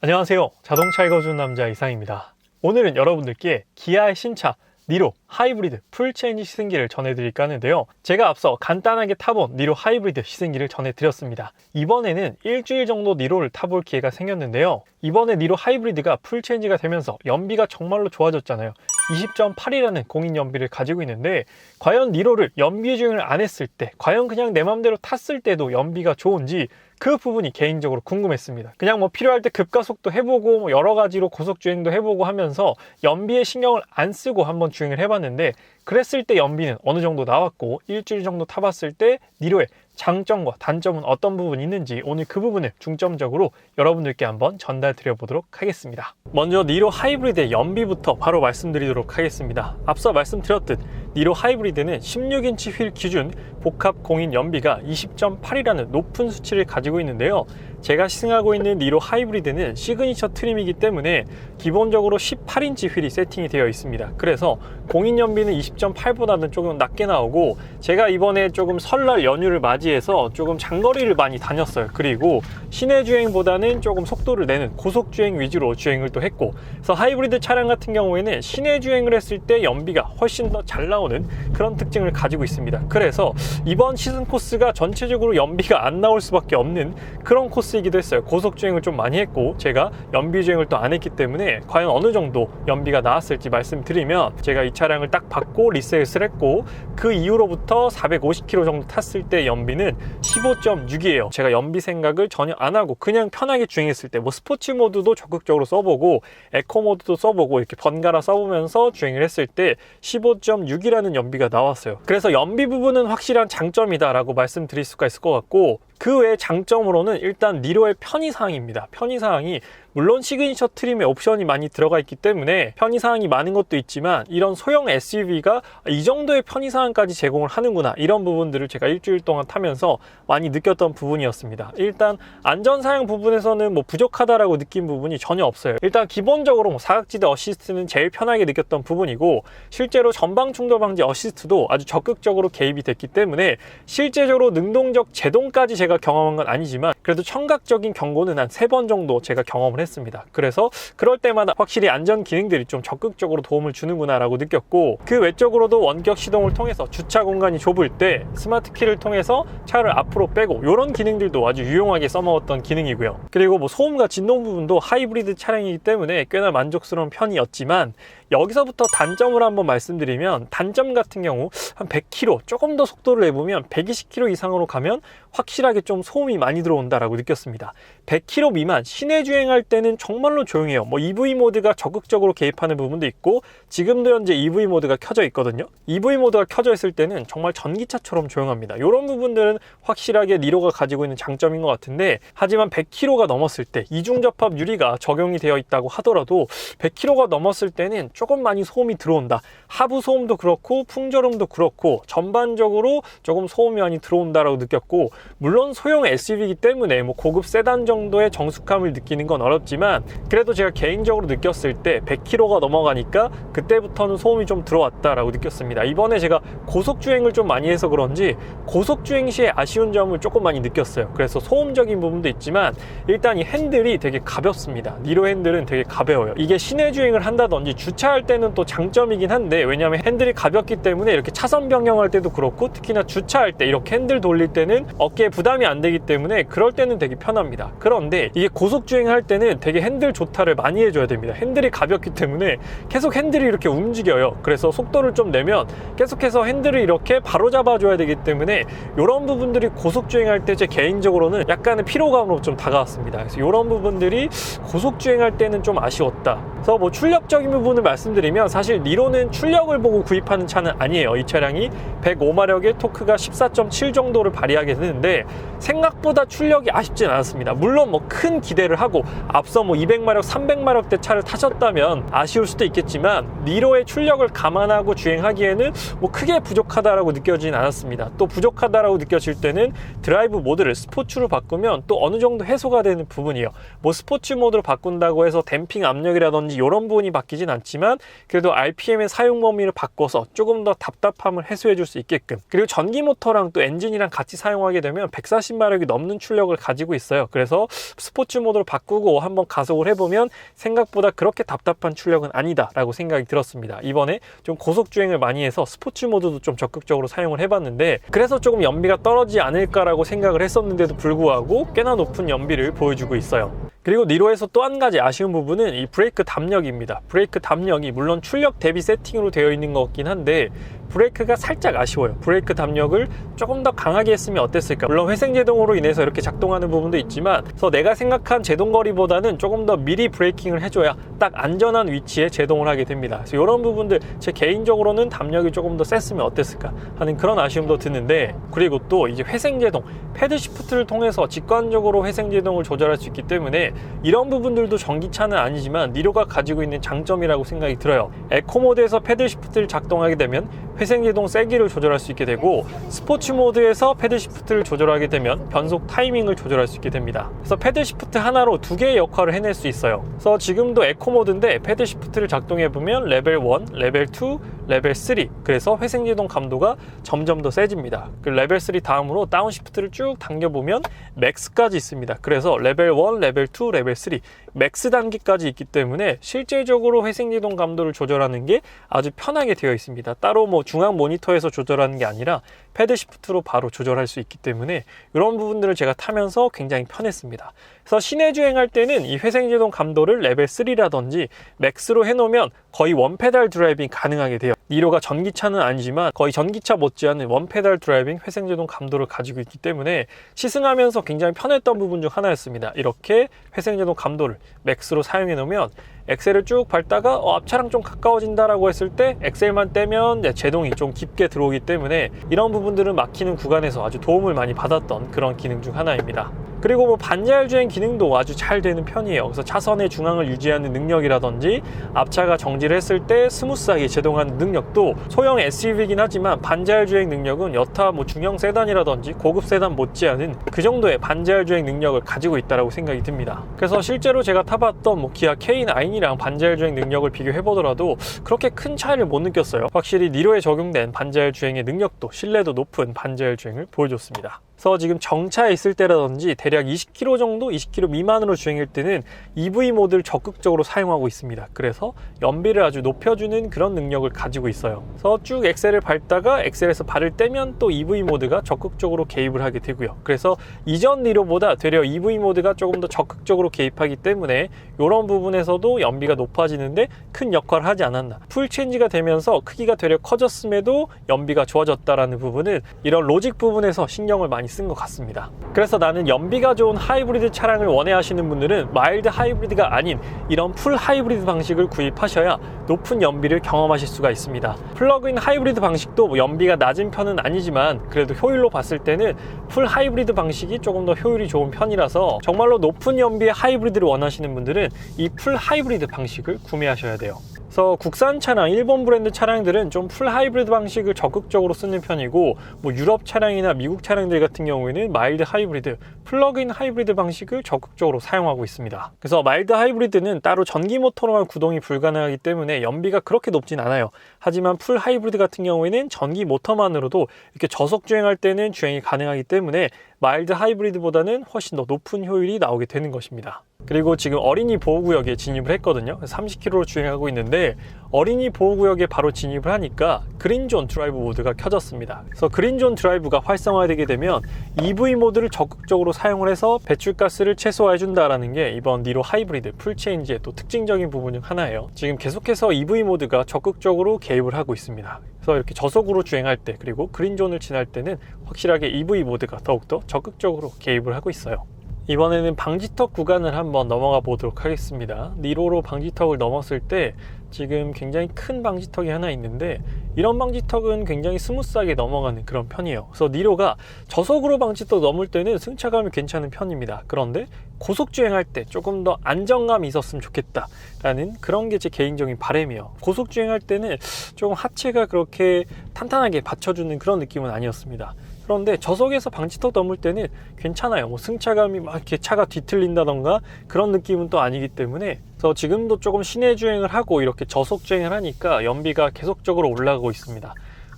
안녕하세요. 자동차 읽어주는 남자 이상입니다. 오늘은 여러분들께 기아의 신차 니로 하이브리드 풀체인지 시승기를 전해드릴까 하는데요. 제가 앞서 간단하게 타본 니로 하이브리드 시승기를 전해드렸습니다. 이번에는 일주일 정도 니로를 타볼 기회가 생겼는데요. 이번에 니로 하이브리드가 풀체인지가 되면서 연비가 정말로 좋아졌잖아요. 20.8이라는 공인 연비를 가지고 있는데 과연 니로를 연비 주행을 안 했을 때, 과연 그냥 내 맘대로 탔을 때도 연비가 좋은지 그 부분이 개인적으로 궁금했습니다. 그냥 필요할 때 급가속도 해보고 여러 가지로 고속주행도 해보고 하면서 연비에 신경을 안 쓰고 한번 주행을 해봤는데, 그랬을 때 연비는 어느 정도 나왔고 일주일 정도 타봤을 때 니로의 장점과 단점은 어떤 부분이 있는지 오늘 그 부분을 중점적으로 여러분들께 한번 전달 드려보도록 하겠습니다. 먼저 니로 하이브리드의 연비부터 바로 말씀드리도록 하겠습니다. 앞서 말씀드렸듯 니로 하이브리드는 16인치 휠 기준 복합 공인 연비가 20.8이라는 높은 수치를 가지고 있는데요. 제가 시승하고 있는 니로 하이브리드는 시그니처 트림이기 때문에 기본적으로 18인치 휠이 세팅이 되어 있습니다. 그래서 공인 연비는 20.8보다는 조금 낮게 나오고, 제가 이번에 조금 설날 연휴를 맞이해서 조금 장거리를 많이 다녔어요. 그리고 시내 주행보다는 조금 속도를 내는 고속 주행 위주로 주행을 또 했고, 그래서 하이브리드 차량 같은 경우에는 시내 주행을 했을 때 연비가 훨씬 더 잘 나오는 그런 특징을 가지고 있습니다. 그래서 이번 시승 코스가 전체적으로 연비가 안 나올 수밖에 없는 그런 코스이기도 했어요. 고속 주행을 좀 많이 했고 제가 연비 주행을 또 안 했기 때문에 과연 어느 정도 연비가 나왔을지 말씀드리면, 제가 이 차량을 딱 받고 리셋을 했고 그 이후로부터 450km 정도 탔을 때 연비는 15.6이에요. 제가 연비 생각을 전혀 안 하고 그냥 편하게 주행했을 때 스포츠 모드도 적극적으로 써보고 에코 모드도 써보고 이렇게 번갈아 써보면서 주행을 했을 때 15.6이라는 연비가 나왔어요. 그래서 연비 부분은 확실한 장점이다 라고 말씀드릴 수가 있을 것 같고, 그 외 장점으로는 일단 니로의 편의사항입니다. 편의사항이 물론 시그니처 트림에 옵션이 많이 들어가 있기 때문에 편의사항이 많은 것도 있지만, 이런 소형 SUV가 이 정도의 편의사항까지 제공을 하는구나, 이런 부분들을 제가 일주일 동안 타면서 많이 느꼈던 부분이었습니다. 일단 안전사양 부분에서는 부족하다라고 느낀 부분이 전혀 없어요. 일단 기본적으로 사각지대 어시스트는 제일 편하게 느꼈던 부분이고, 실제로 전방 충돌 방지 어시스트도 아주 적극적으로 개입이 됐기 때문에 실제적으로 능동적 제동까지 제가 경험한 건 아니지만 그래도 청각적인 경고는 한 3번 정도 제가 경험을 했습니다. 그래서 그럴 때마다 확실히 안전 기능들이 좀 적극적으로 도움을 주는구나 라고 느꼈고, 그 외적으로도 원격 시동을 통해서 주차 공간이 좁을 때 스마트 키를 통해서 차를 앞으로 빼고, 이런 기능들도 아주 유용하게 써먹었던 기능이고요. 그리고 소음과 진동 부분도 하이브리드 차량이기 때문에 꽤나 만족스러운 편이었지만, 여기서부터 단점을 한번 말씀드리면, 단점 같은 경우 한 100km 조금 더 속도를 내보면 120km 이상으로 가면 확실하게 좀 소음이 많이 들어온다라고 느꼈습니다. 100km 미만 시내 주행할 때는 정말로 조용해요. EV 모드가 적극적으로 개입하는 부분도 있고, 지금도 현재 EV 모드가 켜져 있거든요. EV 모드가 켜져 있을 때는 정말 전기차처럼 조용합니다. 이런 부분들은 확실하게 니로가 가지고 있는 장점인 것 같은데, 하지만 100km가 넘었을 때 이중접합 유리가 적용이 되어 있다고 하더라도 100km가 넘었을 때는 조금 많이 소음이 들어온다. 하부 소음도 그렇고 풍절음도 그렇고 전반적으로 조금 소음이 많이 들어온다라고 느꼈고, 물론 소형 SUV이기 때문에 고급 세단 정도의 정숙함을 느끼는 건 어렵지만, 그래도 제가 개인적으로 느꼈을 때 100km가 넘어가니까 그때부터는 소음이 좀 들어왔다라고 느꼈습니다. 이번에 제가 고속주행을 좀 많이 해서 그런지 고속주행 시에 아쉬운 점을 조금 많이 느꼈어요. 그래서 소음적인 부분도 있지만 일단 이 핸들이 되게 가볍습니다. 니로 핸들은 되게 가벼워요. 이게 시내 주행을 한다든지 주차할 때는 또 장점이긴 한데, 왜냐하면 핸들이 가볍기 때문에 이렇게 차선 변경할 때도 그렇고, 특히나 주차할 때 이렇게 핸들 돌릴 때는 어깨에 부담이 안 되기 때문에 그럴 때는 되게 편합니다. 그런데 이게 고속 주행할 때는 되게 핸들 조타를 많이 해줘야 됩니다. 핸들이 가볍기 때문에 계속 핸들이 이렇게 움직여요. 그래서 속도를 좀 내면 계속해서 핸들을 이렇게 바로 잡아줘야 되기 때문에 이런 부분들이 고속 주행할 때 제 개인적으로는 약간의 피로감으로 좀 다가왔습니다. 그래서 이런 부분들이 고속 주행할 때는 좀 아쉬웠다. 그래서 출력적인 부분을 말씀드리면, 사실 니로는 출력을 보고 구입하는 차는 아니에요. 이 차량이 105마력의 토크가 14.7 정도를 발휘하게 되는데 생각보다 출력이 아쉽진 않았습니다. 물론 큰 기대를 하고 앞서 200마력, 300마력대 차를 타셨다면 아쉬울 수도 있겠지만, 니로의 출력을 감안하고 주행하기에는 크게 부족하다라고 느껴지진 않았습니다. 또 부족하다라고 느껴질 때는 드라이브 모드를 스포츠로 바꾸면 또 어느 정도 해소가 되는 부분이에요. 스포츠 모드로 바꾼다고 해서 댐핑 압력이라든지 이런 부분이 바뀌진 않지만, 그래도 RPM의 사용 범위를 바꿔서 조금 더 답답함을 해소해 줄 수 있게끔, 그리고 전기 모터랑 또 엔진이랑 같이 사용하게 되면 140마력이 넘는 출력을 가지고 있어요. 그래서 스포츠 모드로 바꾸고 한번 가속을 해보면 생각보다 그렇게 답답한 출력은 아니다 라고 생각이 들었습니다. 이번에 좀 고속주행을 많이 해서 스포츠 모드도 좀 적극적으로 사용을 해봤는데, 그래서 조금 연비가 떨어지지 않을까라고 생각을 했었는데도 불구하고 꽤나 높은 연비를 보여주고 있어요. 그리고 니로에서 또 한 가지 아쉬운 부분은 이 브레이크 담력입니다. 브레이크 담력이 물론 출력 대비 세팅으로 되어 있는 것 같긴 한데 브레이크가 살짝 아쉬워요. 브레이크 담력을 조금 더 강하게 했으면 어땠을까. 물론 회생제동으로 인해서 이렇게 작동하는 부분도 있지만, 그래서 내가 생각한 제동거리보다는 조금 더 미리 브레이킹을 해줘야 딱 안전한 위치에 제동을 하게 됩니다. 그래서 이런 부분들 제 개인적으로는 담력이 조금 더 셌으면 어땠을까 하는 그런 아쉬움도 드는데, 그리고 또 이제 회생제동, 패드 시프트를 통해서 직관적으로 회생제동을 조절할 수 있기 때문에 이런 부분들도 전기차는 아니지만 니로가 가지고 있는 장점이라고 생각이 들어요. 에코 모드에서 패드 시프트를 작동하게 되면 회생제동 세기를 조절할 수 있게 되고, 스포츠 모드에서 패드 시프트를 조절하게 되면 변속 타이밍을 조절할 수 있게 됩니다. 그래서 패드 시프트 하나로 두 개의 역할을 해낼 수 있어요. 그래서 지금도 에코 모드인데 패드 시프트를 작동해 보면 레벨 1, 레벨 2, 레벨 3, 그래서 회생제동 감도가 점점 더 세집니다. 그 레벨 3 다음으로 다운 시프트를 쭉 당겨보면 맥스까지 있습니다. 그래서 레벨 1, 레벨 2, 레벨 3 맥스 단계까지 있기 때문에 실질적으로 회생제동 감도를 조절하는 게 아주 편하게 되어 있습니다. 따로 뭐 중앙 모니터에서 조절하는 게 아니라 패드 시프트로 바로 조절할 수 있기 때문에 이런 부분들을 제가 타면서 굉장히 편했습니다. 그래서 시내 주행할 때는 이 회생제동 감도를 레벨 3라든지 맥스로 해놓으면 거의 원페달 드라이빙 가능하게 돼요. 니로가 전기차는 아니지만 거의 전기차 못지않은 원페달 드라이빙 회생제동 감도를 가지고 있기 때문에 시승하면서 굉장히 편했던 부분 중 하나였습니다. 이렇게 회생제동 감도를 맥스로 사용해 놓으면 엑셀을 쭉 밟다가 앞차랑 좀 가까워진다라고 했을 때 엑셀만 떼면 제동이 좀 깊게 들어오기 때문에 이런 부분들은 막히는 구간에서 아주 도움을 많이 받았던 그런 기능 중 하나입니다. 그리고 뭐 반자율 주행 기능도 아주 잘 되는 편이에요. 그래서 차선의 중앙을 유지하는 능력이라든지 앞차가 정지를 했을 때 스무스하게 제동하는 능력도 소형 SUV이긴 하지만 반자율 주행 능력은 여타 뭐 중형 세단이라든지 고급 세단 못지않은 그 정도의 반자율 주행 능력을 가지고 있다고 생각이 듭니다. 그래서 실제로 제가 타봤던 뭐 기아 K9이랑 반자율 주행 능력을 비교해보더라도 그렇게 큰 차이를 못 느꼈어요. 확실히 니로에 적용된 반자율 주행의 능력도 신뢰도 높은 반자율 주행을 보여줬습니다. 그래서 지금 정차에 있을 때라든지 대략 20km 정도, 20km 미만으로 주행할 때는 EV 모드를 적극적으로 사용하고 있습니다. 그래서 연비를 아주 높여주는 그런 능력을 가지고 있어요. 그래서 쭉 엑셀을 밟다가 엑셀에서 발을 떼면 또 EV 모드가 적극적으로 개입을 하게 되고요. 그래서 이전 니로보다 되려 EV 모드가 조금 더 적극적으로 개입하기 때문에 이런 부분에서도 연비가 높아지는데 큰 역할을 하지 않았나. 풀 체인지가 되면서 크기가 되려 커졌음에도 연비가 좋아졌다라는 부분은 이런 로직 부분에서 신경을 많이 쓴 것 같습니다. 그래서 나는 연비가 좋은 하이브리드 차량을 원해 하시는 분들은 마일드 하이브리드가 아닌 이런 풀 하이브리드 방식을 구입하셔야 높은 연비를 경험하실 수가 있습니다. 플러그인 하이브리드 방식도 연비가 낮은 편은 아니지만 그래도 효율로 봤을 때는 풀 하이브리드 방식이 조금 더 효율이 좋은 편이라서 정말로 높은 연비의 하이브리드를 원하시는 분들은 이 풀 하이브리드 방식을 구매하셔야 돼요. 그래서 국산 차량, 일본 브랜드 차량들은 좀 풀 하이브리드 방식을 적극적으로 쓰는 편이고, 뭐 유럽 차량이나 미국 차량들 같은 경우에는 마일드 하이브리드, 플러그인 하이브리드 방식을 적극적으로 사용하고 있습니다. 그래서 마일드 하이브리드는 따로 전기 모터로만 구동이 불가능하기 때문에 연비가 그렇게 높진 않아요. 하지만 풀 하이브리드 같은 경우에는 전기 모터만으로도 이렇게 저속 주행할 때는 주행이 가능하기 때문에 마일드 하이브리드보다는 훨씬 더 높은 효율이 나오게 되는 것입니다. 그리고 지금 어린이 보호구역에 진입을 했거든요. 30km로 주행하고 있는데 어린이 보호구역에 바로 진입을 하니까 그린존 드라이브 모드가 켜졌습니다. 그래서 그린존 드라이브가 활성화되게 되면 EV 모드를 적극적으로 사용을 해서 배출가스를 최소화해 준다라는 게 이번 니로 하이브리드 풀체인지의 또 특징적인 부분 중 하나예요. 지금 계속해서 EV 모드가 적극적으로 개입을 하고 있습니다. 그래서 이렇게 저속으로 주행할 때 그리고 그린존을 지날 때는 확실하게 EV 모드가 더욱더 적극적으로 개입을 하고 있어요. 이번에는 방지턱 구간을 한번 넘어가 보도록 하겠습니다. 니로로 방지턱을 넘었을 때 지금 굉장히 큰 방지턱이 하나 있는데 이런 방지턱은 굉장히 스무스하게 넘어가는 그런 편이에요. 그래서 니로가 저속으로 방지턱 넘을 때는 승차감이 괜찮은 편입니다. 그런데 고속주행할 때 조금 더 안정감이 있었으면 좋겠다 라는 그런 게 제 개인적인 바람이에요. 고속주행할 때는 조금 하체가 그렇게 탄탄하게 받쳐주는 그런 느낌은 아니었습니다. 그런데 저속에서 방지턱 넘을 때는 괜찮아요. 뭐 승차감이 막 이렇게 차가 뒤틀린다던가 그런 느낌은 또 아니기 때문에, 그래서 지금도 조금 시내 주행을 하고 이렇게 저속 주행을 하니까 연비가 계속적으로 올라가고 있습니다.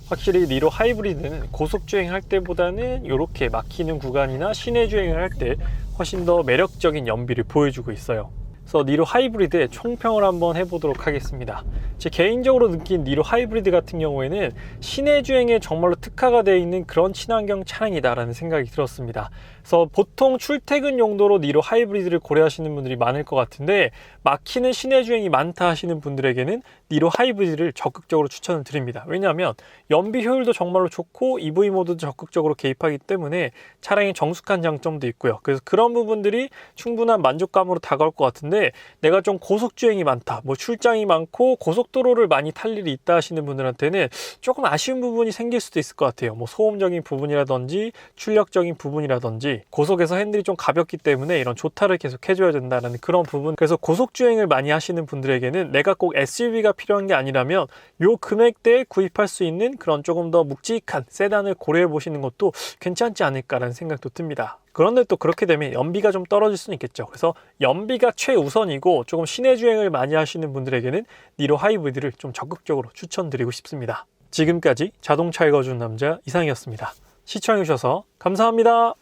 확실히 니로 하이브리드는 고속 주행할 때보다는 이렇게 막히는 구간이나 시내 주행을 할 때 훨씬 더 매력적인 연비를 보여주고 있어요. 그래서 니로 하이브리드의 총평을 한번 해보도록 하겠습니다. 제 개인적으로 느낀 니로 하이브리드 같은 경우에는 시내 주행에 정말로 특화가 되어 있는 그런 친환경 차량이다라는 생각이 들었습니다. 그래서 보통 출퇴근 용도로 니로 하이브리드를 고려하시는 분들이 많을 것 같은데, 막히는 시내 주행이 많다 하시는 분들에게는 니로 하이브리드를 적극적으로 추천을 드립니다. 왜냐하면 연비 효율도 정말로 좋고 EV 모드도 적극적으로 개입하기 때문에 차량의 정숙한 장점도 있고요. 그래서 그런 부분들이 충분한 만족감으로 다가올 것 같은데, 내가 좀 고속 주행이 많다, 뭐 출장이 많고 고속도로를 많이 탈 일이 있다 하시는 분들한테는 조금 아쉬운 부분이 생길 수도 있을 것 같아요. 뭐 소음적인 부분이라든지 출력적인 부분이라든지, 고속에서 핸들이 좀 가볍기 때문에 이런 조타를 계속 해줘야 된다는 그런 부분. 그래서 고속 주행을 많이 하시는 분들에게는 내가 꼭 SUV가 필요한 게 아니라면 요 금액대에 구입할 수 있는 그런 조금 더 묵직한 세단을 고려해 보시는 것도 괜찮지 않을까라는 생각도 듭니다. 그런데 또 그렇게 되면 연비가 좀 떨어질 수는 있겠죠. 그래서 연비가 최우선이고 조금 시내 주행을 많이 하시는 분들에게는 니로 하이브리드를 좀 적극적으로 추천드리고 싶습니다. 지금까지 자동차 읽어주는 남자 이상이었습니다. 시청해주셔서 감사합니다.